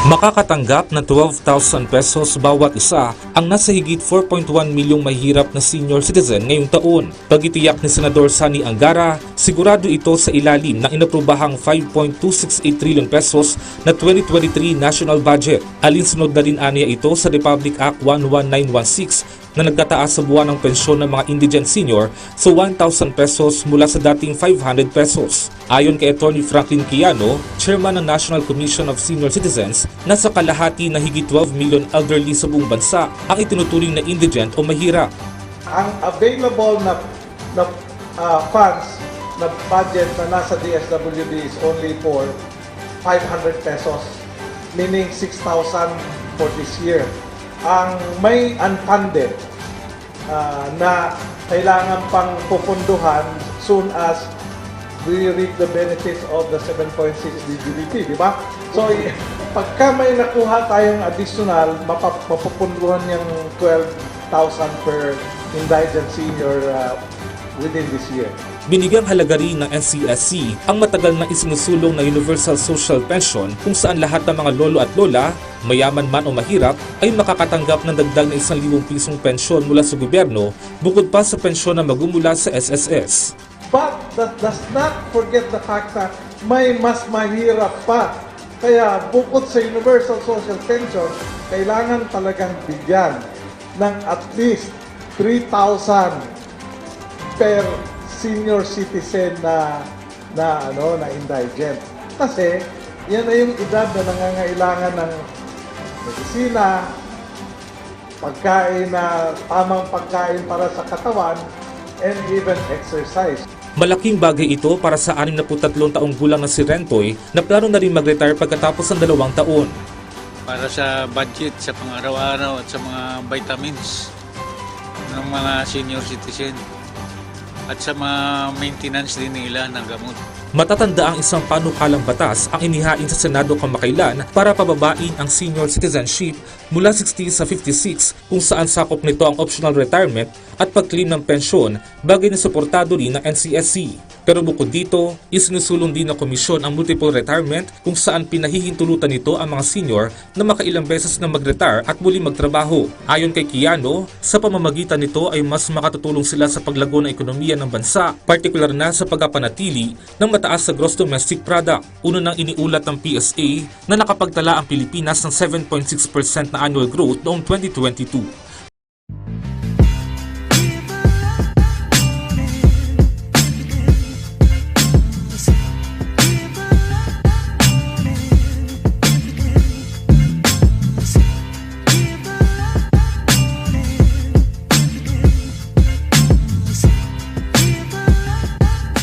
Makakatanggap ng 12,000 pesos bawat isa ang nasa higit 4.1 milyong mahihirap na senior citizen ngayong taon. Pagitiyak ni Senador Sani Angara, sigurado ito sa ilalim ng inaprubahang 5.268 trillion pesos na 2023 national budget. Alinsunod na rin aniya ito sa Republic Act 11916 na nagtataas sa buwan ng pensyon ng mga indigent senior sa 1,000 pesos mula sa dating 500 pesos. Ayon kay Attorney Franklin Quijano, Chairman ng National Commission of Senior Citizens, nasa kalahati na higit 12 million elderly sa buong bansa ang itinuturing na indigent o mahirap. Ang available na funds na budget na nasa DSWD is only for 500 pesos, meaning 6,000 for this year. Ang may unfunded na kailangan pang pupunduhan soon as we reap the benefits of the 7.6 GDP, di ba? So, pagka may nakuha tayong additional, mapupunduhan yung 12,000 per indigent senior within this year. Binigyang halaga rin ng NCSC ang matagal na isinusulong na Universal Social Pension kung saan lahat ng mga lolo at lola, mayaman man o mahirap, ay makakatanggap ng dagdag na 1,000 pisong pensyon mula sa gobyerno bukod pa sa pensyon na magmumula sa SSS. But that does not forget the fact that may mas mahirap pa. Kaya bukod sa Universal Social Pension, kailangan talagang bigyan ng at least 3,000 per senior citizen na indigent. Kasi yan na yung edad na nangangailangan ng medisina, pagkain na tamang pagkain para sa katawan, and even exercise. Malaking bagay ito para sa 63 taong gulang na si Rentoy na plano na rin mag-retire pagkatapos ng 2 taon. Para sa budget, sa pang-araw-araw at sa mga vitamins ng mga senior citizen at sa mga maintenance din nila ng gamot. Matatanda ang isang panukalang batas ang inihain sa Senado kamakailan para pababain ang senior citizenship mula 60 sa 56 kung saan sakop nito ang optional retirement at pag-claim ng pensyon, bagay na suportado rin ng NCSC. Pero bukod dito, isinusulong din ng komisyon ang multiple retirement kung saan pinahihintulutan nito ang mga senior na makailang beses na mag-retire at muli magtrabaho. Ayon kay Quijano, sa pamamagitan nito ay mas makatutulong sila sa paglago ng ekonomiya ng bansa, partikular na sa pagpapanatili ng mataas sa gross domestic product. Uno nang iniulat ng PSA na nakapagtala ang Pilipinas ng 7.6% na annual growth noong 2022.